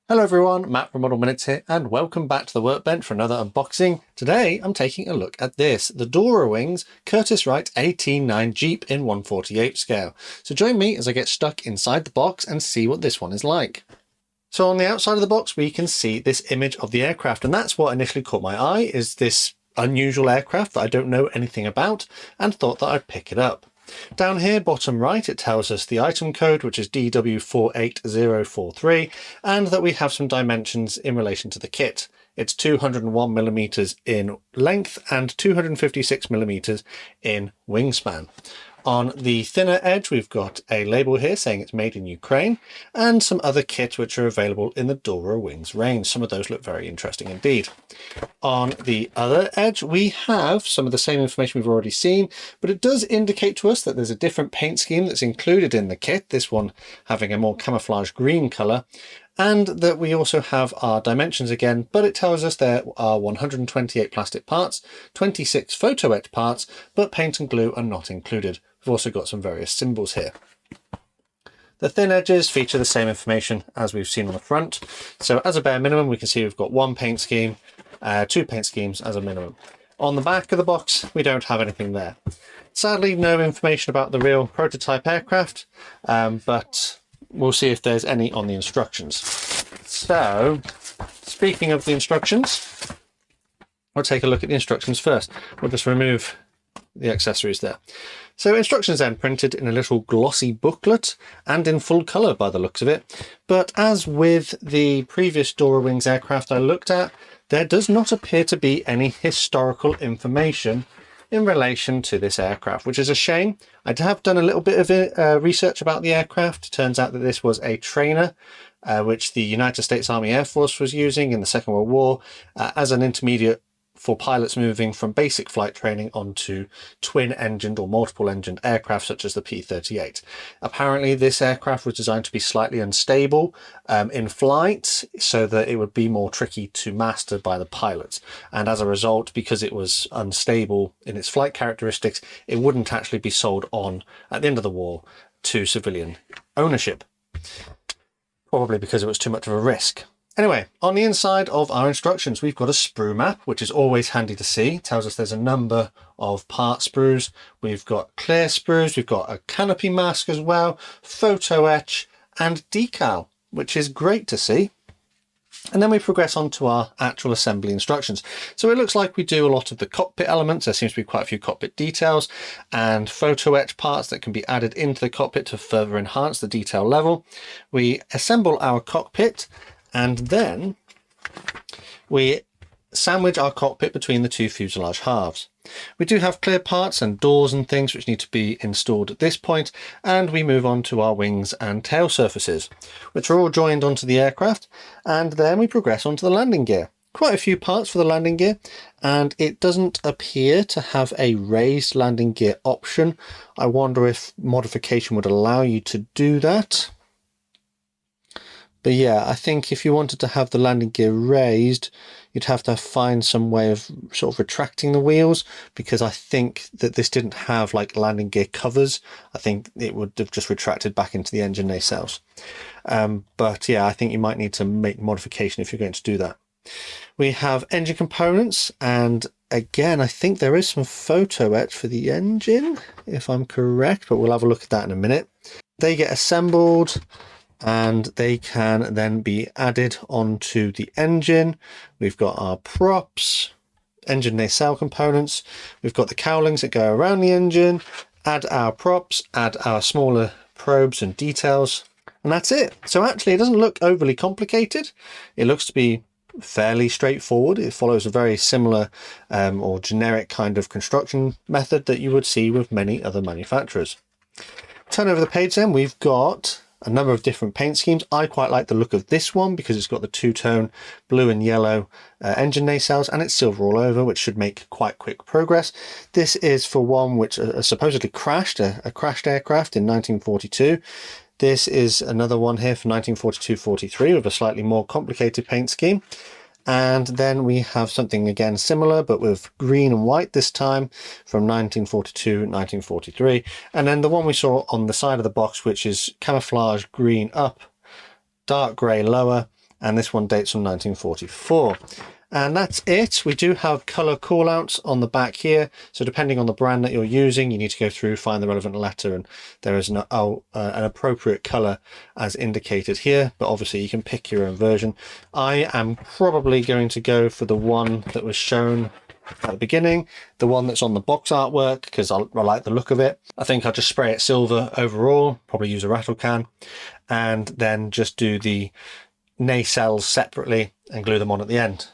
Hello everyone, Matt from Model Minutes here, and welcome back to the workbench for another unboxing. Today I'm taking a look at this, the Dora Wings Curtiss-Wright AT-9 Jeep in 1/48 scale. So join me as I get stuck inside the box and see what this one is like. So on the outside of the box we can see this image of the aircraft, and that's what initially caught my eye, is this unusual aircraft that I don't know anything about and thought that I'd pick it up. Down here, bottom right, it tells us the item code, which is DW48043, and that we have some dimensions in relation to the kit. It's 201mm in length and 256mm in wingspan. On the thinner edge, we've got a label here saying it's made in Ukraine, and some other kits which are available in the Dora Wings range. Some of those look very interesting indeed. On the other edge, we have some of the same information we've already seen, but it does indicate to us that there's a different paint scheme that's included in the kit, this one having a more camouflage green colour, and that we also have our dimensions again, but it tells us there are 128 plastic parts, 26 photo etch parts, but paint and glue are not included. We've also got some various symbols here. The thin edges feature the same information as we've seen on the front. So as a bare minimum, we can see we've got one paint scheme, two paint schemes as a minimum. On the back of the box, we don't have anything there. Sadly, no information about the real prototype aircraft, but we'll see if there's any on the instructions. So, speaking of the instructions, we'll take a look at the instructions first. We'll just remove the accessories there. So instructions then printed in a little glossy booklet and in full colour by the looks of it. But as with the previous Dora Wings aircraft I looked at, there does not appear to be any historical information in relation to this aircraft, which is a shame. I have done a little bit of research about the aircraft. It turns out that this was a trainer which the United States Army Air Force was using in the Second World War as an intermediate for pilots moving from basic flight training onto twin-engined or multiple-engined aircraft such as the P-38. Apparently this aircraft was designed to be slightly unstable in flight so that it would be more tricky to master by the pilots, and as a result, because it was unstable in its flight characteristics, it wouldn't actually be sold on at the end of the war to civilian ownership, probably because it was too much of a risk. Anyway, on the inside of our instructions, we've got a sprue map, which is always handy to see. It tells us there's a number of part sprues. We've got clear sprues, we've got a canopy mask as well, photo etch and decal, which is great to see. And then we progress on to our actual assembly instructions. So it looks like we do a lot of the cockpit elements. There seems to be quite a few cockpit details and photo etch parts that can be added into the cockpit to further enhance the detail level. We assemble our cockpit, and then we sandwich our cockpit between the two fuselage halves. We do have clear parts and doors and things which need to be installed at this point, and we move on to our wings and tail surfaces, which are all joined onto the aircraft, and then we progress onto the landing gear. Quite a few parts for the landing gear, and it doesn't appear to have a raised landing gear option. I wonder if modification would allow you to do that. But yeah, I think if you wanted to have the landing gear raised, you'd have to find some way of sort of retracting the wheels, because I think that this didn't have like landing gear covers. I think it would have just retracted back into the engine nacelles. But yeah, I think you might need to make modification if you're going to do that. We have engine components, and again, I think there is some photo etch for the engine, if I'm correct, but we'll have a look at that in a minute. They get assembled, and they can then be added onto the engine. We've got our props, engine nacelle components, we've got the cowlings that go around the engine, add our props, add our smaller probes and details, and that's it. So actually it doesn't look overly complicated. It looks to be fairly straightforward. It follows a very similar or generic kind of construction method that you would see with many other manufacturers. Turn over the page then, we've got a number of different paint schemes. I quite like the look of this one because it's got the two-tone blue and yellow engine nacelles, and it's silver all over, which should make quite quick progress. This is for one which supposedly crashed, a crashed aircraft in 1942. This is another one here for 1942-43 with a slightly more complicated paint scheme. And then we have something again similar, but with green and white this time, from 1942-1943. And then the one we saw on the side of the box, which is camouflage green up, dark grey lower, and this one dates from 1944. And that's it. We do have colour callouts on the back here, so depending on the brand that you're using, you need to go through, find the relevant letter, and there is an appropriate colour as indicated here, but obviously you can pick your own version. I am probably going to go for the one that was shown at the beginning, the one that's on the box artwork, because I like the look of it. I think I'll just spray it silver overall, probably use a rattle can, and then just do the nacelles separately and glue them on at the end.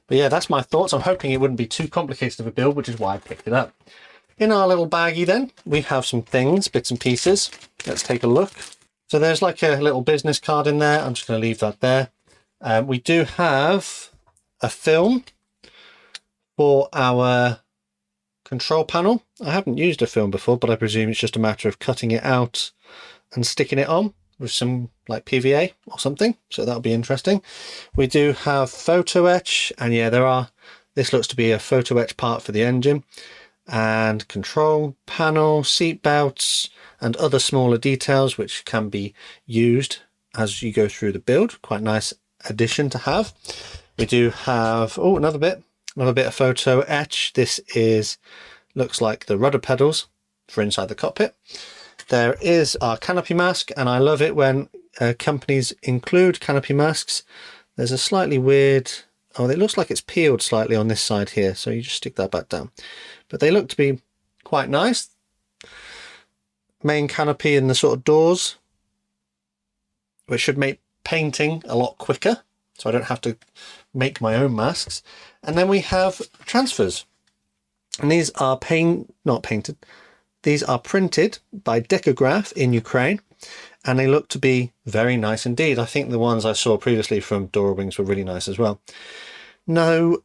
But yeah, that's my thoughts. I'm hoping it wouldn't be too complicated of a build, which is why I picked it up. In our little baggie then, we have some things, bits and pieces. Let's take a look. So there's like a little business card in there. I'm just going to leave that there. We do have a film for our control panel. I haven't used a film before, but I presume it's just a matter of cutting it out and sticking it on with some like PVA or something, so that'll be interesting. We do have photo etch, and yeah, this looks to be a photo etch part for the engine, and control panel, seat belts, and other smaller details which can be used as you go through the build. Quite nice addition to have. We do have another bit of photo etch. This looks like the rudder pedals for inside the cockpit. There is our canopy mask, and I love it when companies include canopy masks. There's a slightly weird, it looks like it's peeled slightly on this side here, so you just stick that back down. But they look to be quite nice. Main canopy and the sort of doors, which should make painting a lot quicker, so I don't have to make my own masks. And then we have transfers, and these are not painted. These are printed by Decograph in Ukraine, and they look to be very nice indeed. I think the ones I saw previously from Dora wings were really nice as well. No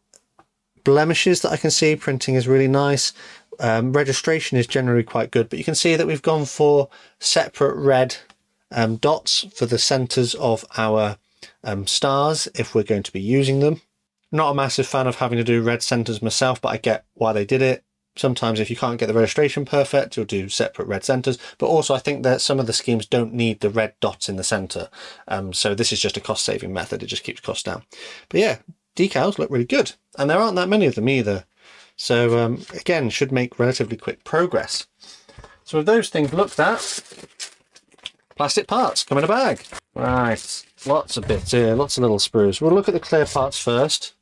blemishes that I can see. Printing is really nice. Registration is generally quite good, but you can see that we've gone for separate red dots for the centres of our stars if we're going to be using them. Not a massive fan of having to do red centres myself, but I get why they did it. Sometimes if you can't get the registration perfect, you'll do separate red centres. But also I think that some of the schemes don't need the red dots in the centre. So this is just a cost-saving method. It just keeps costs down. But yeah, decals look really good. And there aren't that many of them either. So again, should make relatively quick progress. So with those things looked at, plastic parts come in a bag. Right, lots of bits here, lots of little sprues. We'll look at the clear parts first.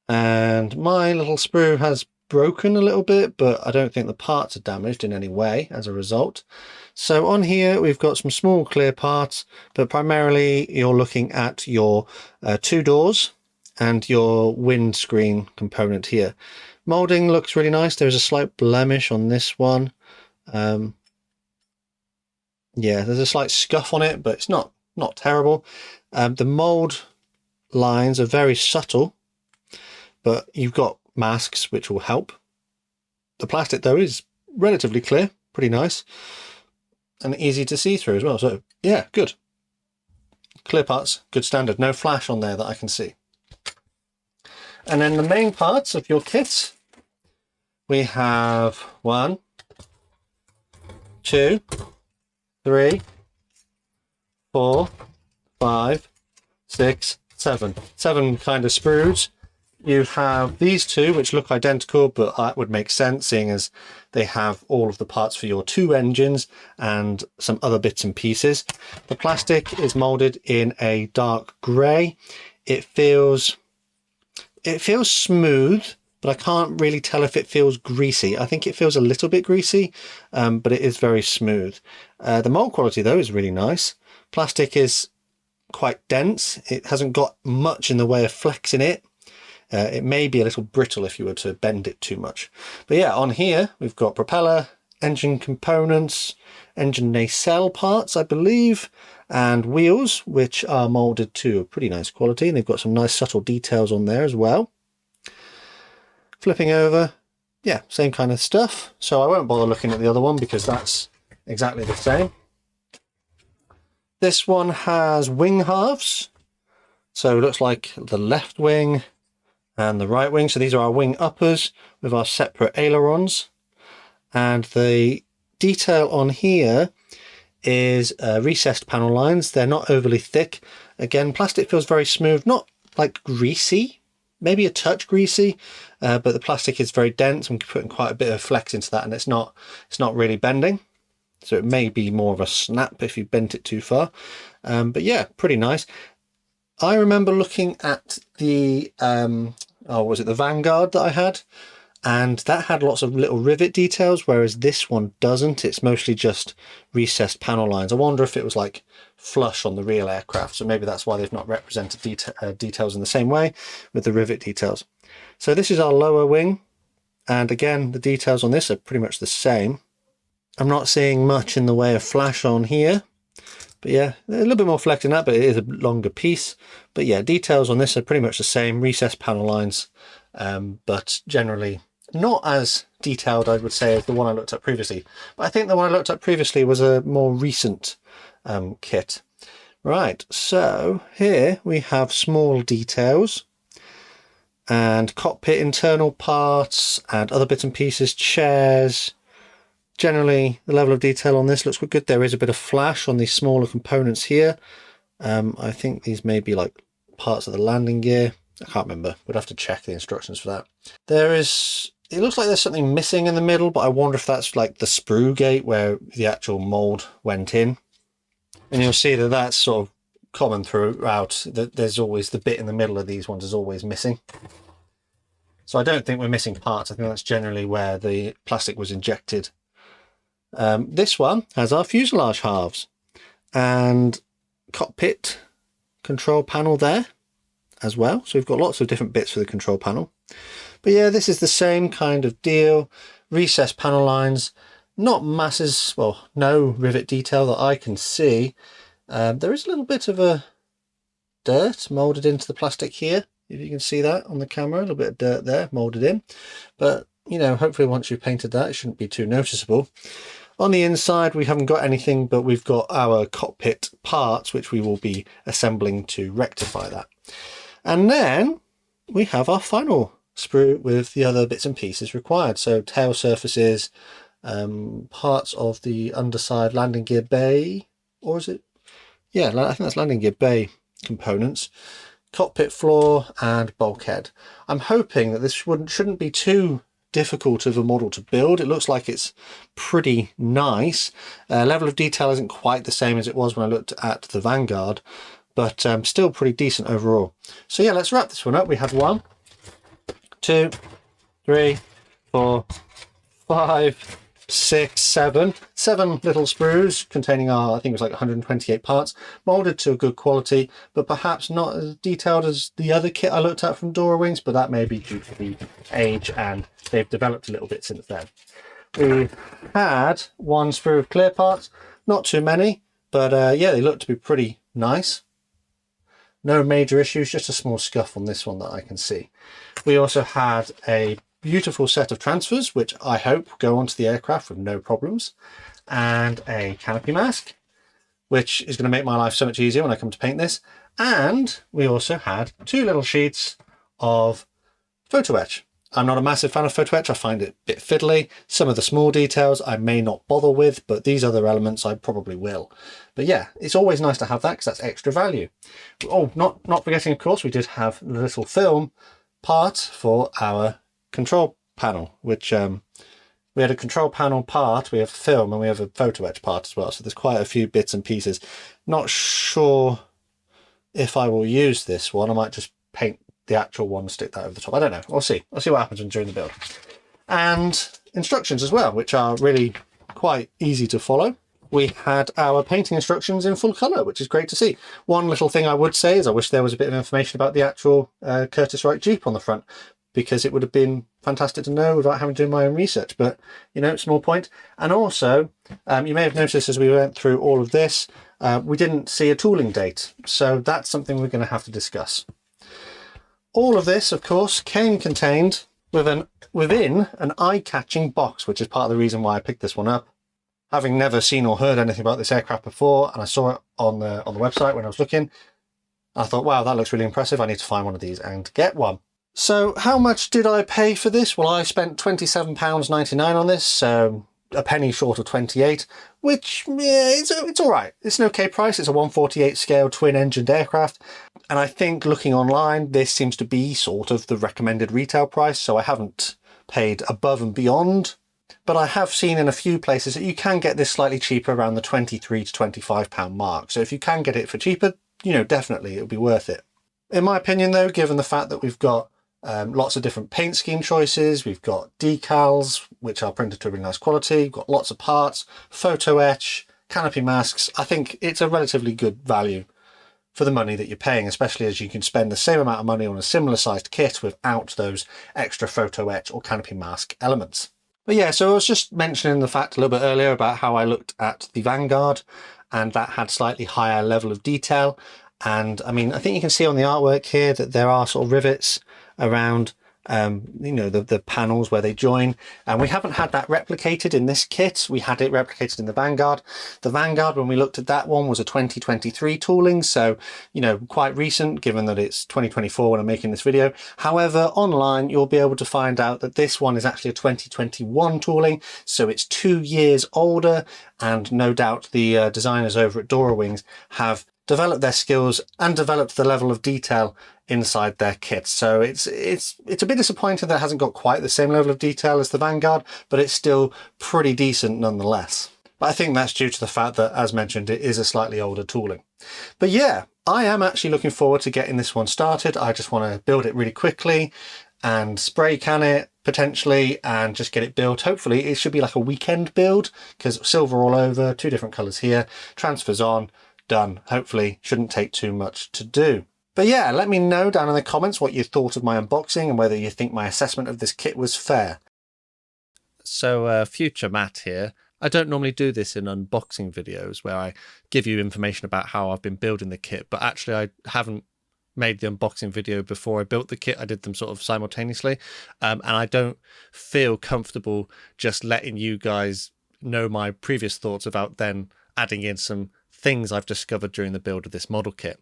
And my little sprue has broken a little bit, but I don't think the parts are damaged in any way as a result. So on here we've got some small clear parts, but primarily you're looking at your two doors and your windscreen component here. Moulding looks really nice. There's a slight blemish on this one. Yeah, there's a slight scuff on it, but it's not terrible. The mould lines are very subtle, but you've got masks which will help. The plastic though is relatively clear, pretty nice, and easy to see through as well. So yeah, good. Clear parts, good standard. No flash on there that I can see. And then the main parts of your kit, we have 1, 2, 3, 4, 5, 6, 7. 7 kind of sprues. You have these two which look identical, but that would make sense seeing as they have all of the parts for your 2 engines and some other bits and pieces. The plastic is molded in a dark grey. It feels smooth, but I can't really tell if it feels greasy. I think it feels a little bit greasy, but it is very smooth. The mold quality though is really nice. Plastic is quite dense. It hasn't got much in the way of flex in it. It may be a little brittle if you were to bend it too much. But yeah, on here we've got propeller, engine components, engine nacelle parts, I believe, and wheels, which are molded to a pretty nice quality, and they've got some nice subtle details on there as well. Flipping over, yeah, same kind of stuff. So I won't bother looking at the other one because that's exactly the same. This one has wing halves. So it looks like the left wing and the right wing. So these are our wing uppers with our separate ailerons. And the detail on here is recessed panel lines. They're not overly thick. Again, plastic feels very smooth, not like greasy, maybe a touch greasy, but the plastic is very dense. I'm putting quite a bit of flex into that, and it's not really bending. So it may be more of a snap if you bent it too far. But yeah, pretty nice. I remember looking at the, was it the Vanguard that I had? And that had lots of little rivet details, whereas this one doesn't. It's mostly just recessed panel lines. I wonder if it was like flush on the real aircraft. So maybe that's why they've not represented details in the same way with the rivet details. So this is our lower wing. And again, the details on this are pretty much the same. I'm not seeing much in the way of flash on here. But yeah, a little bit more flex in that, but it is a longer piece. But yeah, details on this are pretty much the same, recessed panel lines, but generally not as detailed, I would say, as the one I looked at previously. But I think the one I looked at previously was a more recent kit. Right, so here we have small details and cockpit internal parts and other bits and pieces, chairs. Generally, the level of detail on this looks quite good. There is a bit of flash on these smaller components here. I think these may be like parts of the landing gear. I can't remember. We'd have to check the instructions for that. It looks like there's something missing in the middle, but I wonder if that's like the sprue gate where the actual mold went in. And you'll see that that's sort of common throughout. There's always the bit in the middle of these ones is always missing. So I don't think we're missing parts. I think that's generally where the plastic was injected. This one has our fuselage halves and cockpit control panel there as well. So we've got lots of different bits for the control panel. But yeah, this is the same kind of deal. Recessed panel lines, not masses, well, no rivet detail that I can see. There is a little bit of a dirt molded into the plastic here. If you can see that on the camera, a little bit of dirt there molded in. But, you know, hopefully once you've painted that, it shouldn't be too noticeable. On the inside, we haven't got anything, but we've got our cockpit parts, which we will be assembling to rectify that. And then we have our final sprue with the other bits and pieces required. So tail surfaces, parts of the underside landing gear bay, or is it? Yeah, I think that's landing gear bay components, cockpit floor and bulkhead. I'm hoping that this shouldn't be too difficult of a model to build. It looks like it's pretty nice. Level of detail isn't quite the same as it was when I looked at the Vanguard, but still pretty decent overall. So yeah, let's wrap this one up. We have 1, 2, 3, 4, 5, 6, 7 little sprues containing our, I think it was like 128 parts, molded to a good quality, but perhaps not as detailed as the other kit I looked at from Dora Wings, but that may be due to the age and they've developed a little bit since then. We had 1 sprue of clear parts, not too many, but yeah, they look to be pretty nice. No major issues, just a small scuff on this one that I can see. We also had a beautiful set of transfers, which I hope go onto the aircraft with no problems, and a canopy mask, which is going to make my life so much easier when I come to paint this. And we also had 2 little sheets of photo etch. I'm not a massive fan of photo etch. I find it a bit fiddly. Some of the small details I may not bother with, but these other elements I probably will. But yeah, it's always nice to have that because that's extra value. Oh, not forgetting, of course, we did have the little film part for our control panel, which we had a control panel part, we have film, and we have a photo etch part as well. So there's quite a few bits and pieces. Not sure if I will use this one. I might just paint the actual one and stick that over the top. I don't know. We'll see. I'll see what happens during the build. And instructions as well, which are really quite easy to follow. We had our painting instructions in full colour, which is great to see. One little thing I would say is I wish there was a bit of information about the actual Curtiss-Wright Jeep on the front, because it would have been fantastic to know without having to do my own research, but you know, small point. And also, you may have noticed as we went through all of this, we didn't see a tooling date. So that's something we're going to have to discuss. All of this, of course, came contained within an eye-catching box, which is part of the reason why I picked this one up. Having never seen or heard anything about this aircraft before, and I saw it on the website when I was looking, I thought, wow, that looks really impressive. I need to find one of these and get one. So how much did I pay for this? Well, I spent £27.99 on this, so a penny short of 28, which, yeah, it's all right. It's an okay price. It's a 1/48 scale twin-engined aircraft, and I think looking online, this seems to be sort of the recommended retail price, so I haven't paid above and beyond. But I have seen in a few places that you can get this slightly cheaper, around the £23 to £25 mark. So if you can get it for cheaper, you know, definitely it'll be worth it. In my opinion though, given the fact that we've got lots of different paint scheme choices, we've got decals, which are printed to a really nice quality, we've got lots of parts, photo etch, canopy masks, I think it's a relatively good value for the money that you're paying, especially as you can spend the same amount of money on a similar sized kit without those extra photo etch or canopy mask elements. But yeah, so I was just mentioning the fact a little bit earlier about how I looked at the Vanguard, and that had slightly higher level of detail. And I mean, I think you can see on the artwork here that there are sort of rivets around you know, the panels where they join, and we haven't had that replicated in this kit. We had it replicated in the Vanguard. The Vanguard, when we looked at that one, was a 2023 tooling, so, you know, quite recent given that it's 2024 when I'm making this video. However, online you'll be able to find out that this one is actually a 2021 tooling, so it's 2 years older, and no doubt the designers over at Dora Wings have developed their skills and developed the level of detail inside their kit. So it's a bit disappointing that it hasn't got quite the same level of detail as the Vanguard, but it's still pretty decent nonetheless. But I think that's due to the fact that, as mentioned, it is a slightly older tooling. But yeah, I am actually looking forward to getting this one started. I just want to build it really quickly and spray can it potentially and just get it built. Hopefully it should be like a weekend build, because silver all over, 2 different colours here, transfers on, done. Hopefully shouldn't take too much to do. But yeah, let me know down in the comments what you thought of my unboxing and whether you think my assessment of this kit was fair. So future Matt here. I don't normally do this in unboxing videos where I give you information about how I've been building the kit, but actually I haven't made the unboxing video before I built the kit. I did them sort of simultaneously, and I don't feel comfortable just letting you guys know my previous thoughts about then adding in some things I've discovered during the build of this model kit.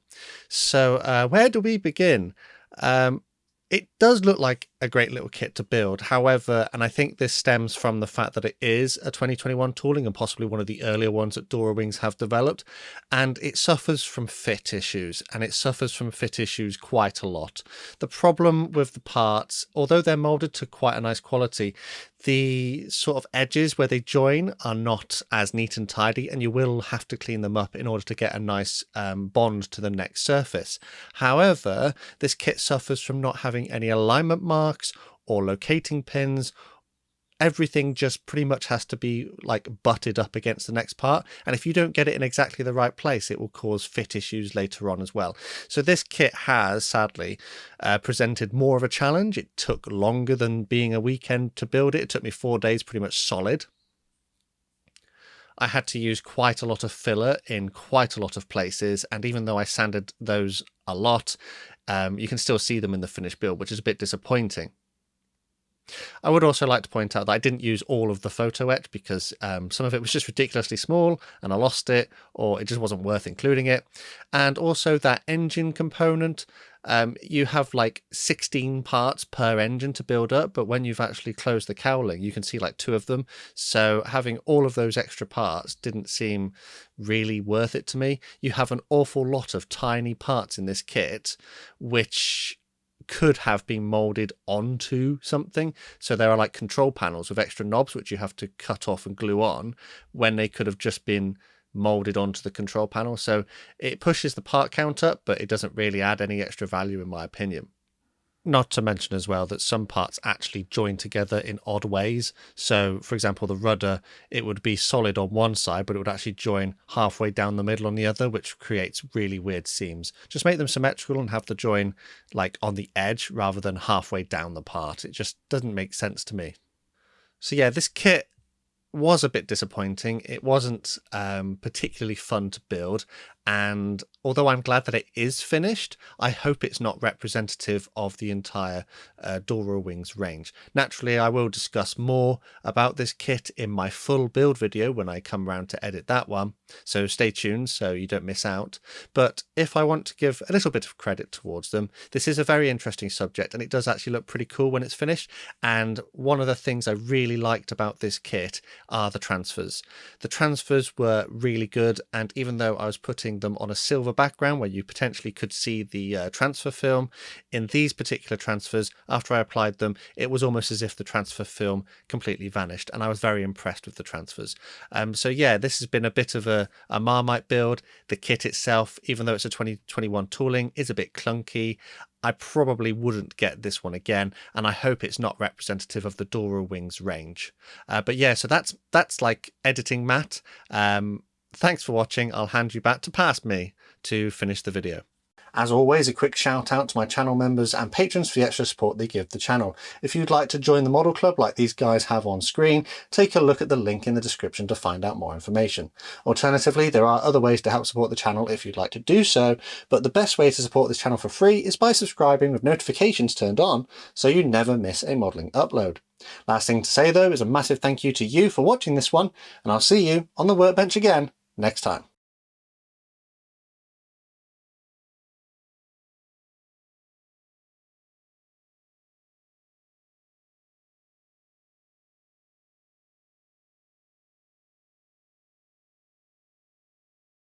So where do we begin? It does look like a great little kit to build. However, and I think this stems from the fact that it is a 2021 tooling and possibly one of the earlier ones that Dora Wings have developed, and it suffers from fit issues, and it suffers from fit issues quite a lot. The problem with the parts, although they're molded to quite a nice quality, the sort of edges where they join are not as neat and tidy, and you will have to clean them up in order to get a nice bond to the next surface. However, this kit suffers from not having any alignment marks or locating pins. Everything just pretty much has to be like butted up against the next part, and if you don't get it in exactly the right place, it will cause fit issues later on as well. So this kit has sadly presented more of a challenge. It took longer than being a weekend to build it. It took me 4 days pretty much solid. I had to use quite a lot of filler in quite a lot of places, and even though I sanded those a lot, you can still see them in the finished build, which is a bit disappointing. I would also like to point out that I didn't use all of the photo etch because some of it was just ridiculously small and I lost it, or it just wasn't worth including it. And also that engine component, you have like 16 parts per engine to build up, but when you've actually closed the cowling, you can see like 2 of them. So having all of those extra parts didn't seem really worth it to me. You have an awful lot of tiny parts in this kit, which could have been molded onto something. So there are like control panels with extra knobs which you have to cut off and glue on, when they could have just been molded onto the control panel. So it pushes the part count up, but it doesn't really add any extra value in my opinion. Not to mention as well that some parts actually join together in odd ways. So for example, the rudder, it would be solid on one side, but it would actually join halfway down the middle on the other, which creates really weird seams. Just make them symmetrical and have the join like on the edge rather than halfway down the part. It just doesn't make sense to me. So yeah, this kit was a bit disappointing. It wasn't particularly fun to build, And although I'm glad that it is finished, I hope it's not representative of the entire Dora wings range. Naturally, I will discuss more about this kit in my full build video when I come around to edit that one, so stay tuned so you don't miss out. But if I want to give a little bit of credit towards them, this is a very interesting subject, and it does actually look pretty cool when it's finished. And one of the things I really liked about this kit are the transfers. The transfers were really good, and even though I was putting them on a silver background where you potentially could see the transfer film, in these particular transfers, after I applied them, it was almost as if the transfer film completely vanished, and I was very impressed with the transfers. So yeah, this has been a bit of a Marmite build. The kit itself, even though it's a 2021 tooling, is a bit clunky. I probably wouldn't get this one again, and I hope it's not representative of the Dora wings range. But yeah, so that's like editing Matt. Thanks for watching. I'll hand you back to past me to finish the video. As always, a quick shout out to my channel members and patrons for the extra support they give the channel. If you'd like to join the model club like these guys have on screen, take a look at the link in the description to find out more information. Alternatively, there are other ways to help support the channel if you'd like to do so, but the best way to support this channel for free is by subscribing with notifications turned on so you never miss a modelling upload. Last thing to say though is a massive thank you to you for watching this one, and I'll see you on the workbench again next time.